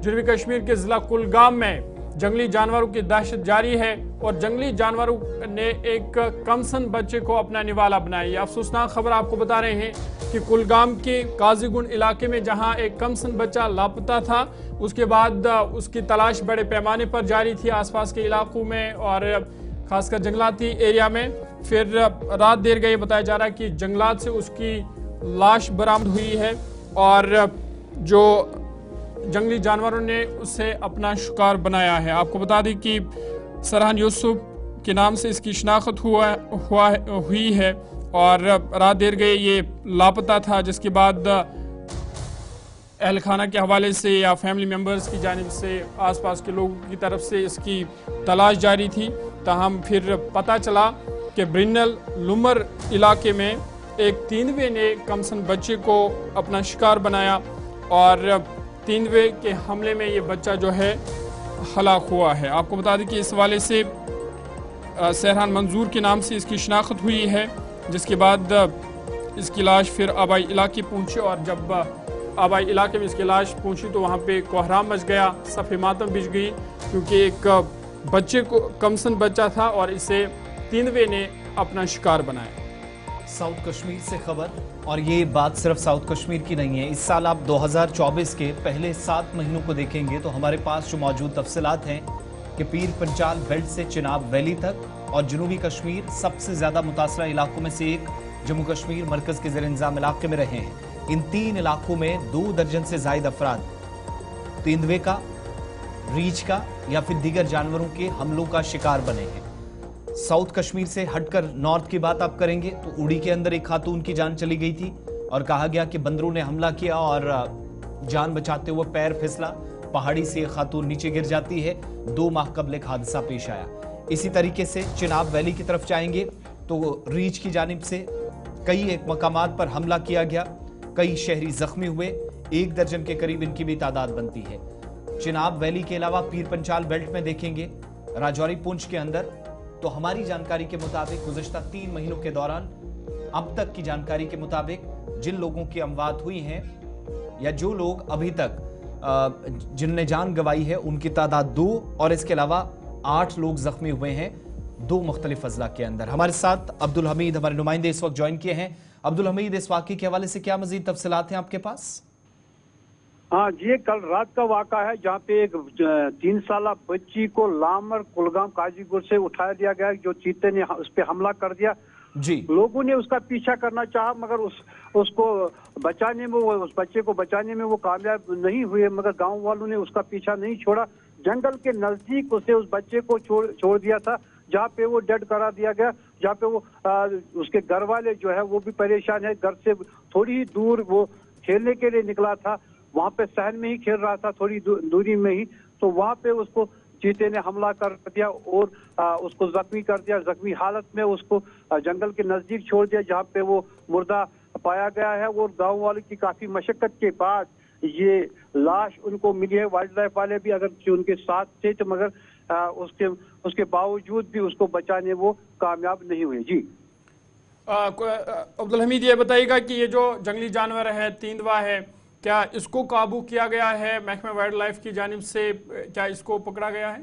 जनूबी कश्मीर के जिला कुलगाम में जंगली जानवरों की दहशत जारी है और जंगली जानवरों ने एक कमसन बच्चे को अपना निवाला बनाया। ये अफसोसनाक खबर आपको बता रहे हैं कि कुलगाम के काजीगुंड इलाके में जहां एक कमसन बच्चा लापता था, उसके बाद उसकी तलाश बड़े पैमाने पर जारी थी आसपास के इलाकों में और खासकर जंगलाती एरिया में। फिर रात देर गए बताया जा रहा है कि जंगलात से उसकी लाश बरामद हुई है और जो जंगली जानवरों ने उससे अपना शिकार बनाया है। आपको बता दें कि सरहान यूसुफ के नाम से इसकी शनाख्त हुई है और रात देर गए ये लापता था, जिसके बाद अहल खाना के हवाले से या फैमिली मेम्बर्स की जानिब से आसपास के लोगों की तरफ से इसकी तलाश जारी थी। ताहम फिर पता चला कि ब्रिनल लुमर इलाके में एक तीनवे ने कमसन बच्चे को अपना शिकार बनाया और तीनवे के हमले में ये बच्चा जो है हलाक हुआ है। आपको बता दें कि इस हवाले से सहरान मंजूर के नाम से इसकी शनाख्त हुई है, जिसके बाद इसकी लाश फिर आबाई इलाके पहुंची और जब आबाई इलाके में इसकी लाश पहुंची तो वहाँ पे कोहराम मच गया, सफ़े मातम बिछ गई, क्योंकि एक बच्चे को कमसन बच्चा था और इसे तीनवे ने अपना शिकार बनाया। साउथ कश्मीर से खबर, और ये बात सिर्फ साउथ कश्मीर की नहीं है। इस साल आप 2024 के पहले 7 महीनों को देखेंगे तो हमारे पास जो मौजूद तफसीलात हैं कि पीर पंचाल बेल्ट से चिनाब वैली तक और जनूबी कश्मीर सबसे ज़्यादा मुतासरा इलाकों में से एक जम्मू कश्मीर मरकज़ के ज़ेर इंतज़ाम इलाके में रहे हैं। इन 3 इलाकों में 2 दर्जन से ज़ायद अफराद तेंदुए का, रीछ का या फिर दीगर जानवरों के हमलों का शिकार बने हैं। साउथ कश्मीर से हटकर नॉर्थ की बात आप करेंगे तो उड़ी के अंदर एक खातून की जान चली गई थी और कहा गया कि बंदरों ने हमला किया और जान बचाते हुए पैर फिसला, पहाड़ी से एक खातून नीचे गिर जाती है। 2 माह कबल एक हादसा पेश आया। इसी तरीके से चिनाब वैली की तरफ जाएंगे तो रीछ की जानिब से कई एक मकामात पर हमला किया गया, कई शहरी जख्मी हुए, 1 दर्जन के करीब इनकी भी तादाद बनती है। चिनाब वैली के अलावा पीर पंचाल बेल्ट में देखेंगे राजौरी पुंछ के अंदर तो हमारी जानकारी के मुताबिक गुज़श्ता 3 महीनों के दौरान अब तक की जानकारी के मुताबिक जिन लोगों की अमवात हुई हैं या जो लोग अभी तक जिनने जान गंवाई है उनकी तादाद 2 और इसके अलावा 8 लोग जख्मी हुए हैं 2 मुख्तलिफ अजला के अंदर। हमारे साथ अब्दुल हमीद हमारे नुमाइंदे इस वक्त ज्वाइन किए हैं। अब्दुल हमीद, इस वाक़े के हवाले से क्या मजीद तफसीलात हैं आपके पास? हाँ जी, कल रात का वाक़ा है जहाँ पे एक 3 साला बच्ची को लामर कुलगाम काजीगुर से उठाया दिया गया, जो चीते ने उस पर हमला कर दिया जी। लोगों ने उसका पीछा करना चाहा मगर उसको बचाने में उस बच्चे को बचाने में वो कामयाब नहीं हुए, मगर गांव वालों ने उसका पीछा नहीं छोड़ा। जंगल के नजदीक उसे उस बच्चे को छोड़ दिया था, जहाँ पे वो डेड करा दिया गया, जहाँ पे वो उसके घर वाले जो है वो भी परेशान है। घर से थोड़ी ही दूर वो खेलने के लिए निकला था, वहां पे सहन में ही खेल रहा था, थोड़ी दूरी में ही, तो वहां पे उसको चीते ने हमला कर दिया और उसको जख्मी कर दिया। जख्मी हालत में उसको जंगल के नजदीक छोड़ दिया जहां पे वो मुर्दा पाया गया है और गांव वालों की काफी मशक्कत के बाद ये लाश उनको मिली है। वाइल्ड लाइफ वाले भी अगर उनके साथ थे तो मगर उसके बावजूद भी उसको बचाने वो कामयाब नहीं हुए। जी अब्दुल हमीद, ये बताइएगा कि ये जो जंगली जानवर है तेंदुआ है, क्या इसको काबू किया गया है महकमा वाइल्ड लाइफ की जानिब से? क्या इसको पकड़ा गया है?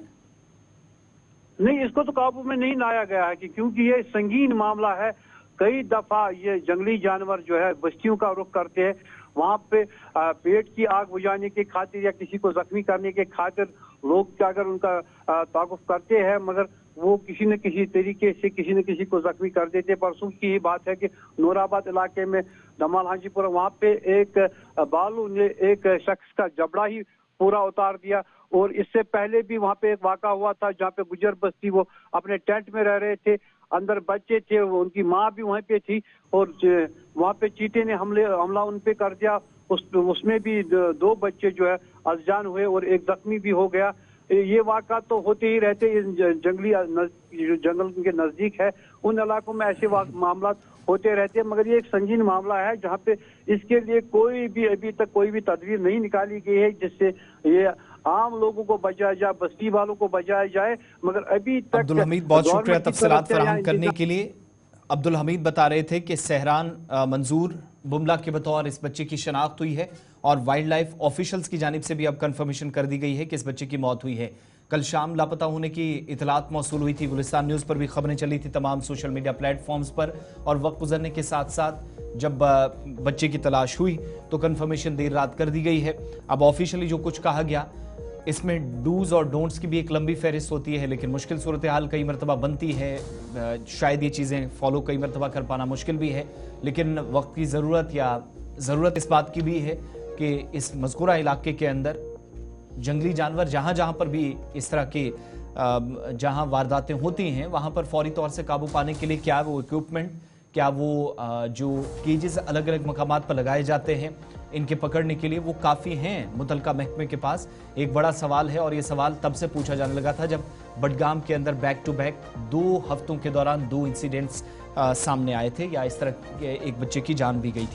नहीं, इसको तो काबू में नहीं लाया गया है क्योंकि ये संगीन मामला है। कई दफा ये जंगली जानवर जो है बस्तियों का रुख करते हैं, वहां पे पेट की आग बुझाने के खातिर या किसी को जख्मी करने के खातिर लोग अगर उनका ताकुफ करते हैं मगर वो किसी न किसी तरीके से किसी न किसी को जख्मी कर देते। परसों की ही बात है कि नूराबाद इलाके में दमाल हाजीपुर वहाँ पे एक बालू ने एक शख्स का जबड़ा ही पूरा उतार दिया और इससे पहले भी वहाँ पे एक वाक़ा हुआ था जहाँ पे गुजर बस्ती वो अपने टेंट में रह रहे थे, अंदर बच्चे थे, उनकी माँ भी वहीं पे थी और वहाँ पे चीते ने हमला उन पे कर दिया। उसमें भी 2 बच्चे जो है अज़जान हुए और एक जख्मी भी हो गया। ये वाक़ा तो होते ही रहते, जंगल के नजदीक है उन इलाकों में ऐसे मामला होते रहते हैं, मगर ये एक संगीन मामला है जहाँ पे इसके लिए अभी तक कोई भी तदबीर नहीं निकाली गई है जिससे ये आम लोगों को बचाया जाए, बस्ती वालों को बचाया जाए। मगर अभी तक अब्दुल हमीद, बहुत शुक्रिया तफसीलात फराहम करने के लिए। अब्दुल हमीद बता रहे थे कि सहरान मंजूर बुमला के बतौर इस बच्चे की शनाख्त हुई है और वाइल्ड लाइफ ऑफिशियल्स की जानिब से भी अब कंफर्मेशन कर दी गई है कि इस बच्चे की मौत हुई है। कल शाम लापता होने की इतलात मौसूल हुई थी, गुलिस्तान न्यूज़ पर भी खबरें चली थी तमाम सोशल मीडिया प्लेटफॉर्म्स पर, और वक्त गुजरने के साथ साथ जब बच्चे की तलाश हुई तो कंफर्मेशन देर रात कर दी गई है। अब ऑफिशियली जो कुछ कहा गया, इसमें डूज और डोंट्स की भी एक लंबी फहरिस्त होती है, लेकिन मुश्किल सूरत हाल कई मरतबा बनती है, शायद ये चीज़ें फॉलो कई मरतबा कर पाना मुश्किल भी है, लेकिन वक्त की ज़रूरत या ज़रूरत इस बात की भी है कि इस मज़कूरा इलाके के अंदर जंगली जानवर जहाँ जहाँ पर भी इस तरह के जहाँ वारदातें होती हैं वहाँ पर फौरी तौर से काबू पाने के लिए क्या वो इक्विपमेंट, क्या वो जो केजेस अलग अलग मकामात पर लगाए जाते हैं इनके पकड़ने के लिए, वो काफ़ी हैं मुतलका महकमे के पास। एक बड़ा सवाल है और ये सवाल तब से पूछा जाने लगा था जब बडगाम के अंदर बैक टू बैक 2 हफ्तों के दौरान 2 इंसिडेंट्स सामने आए थे या इस तरह के एक बच्चे की जान भी गई थी।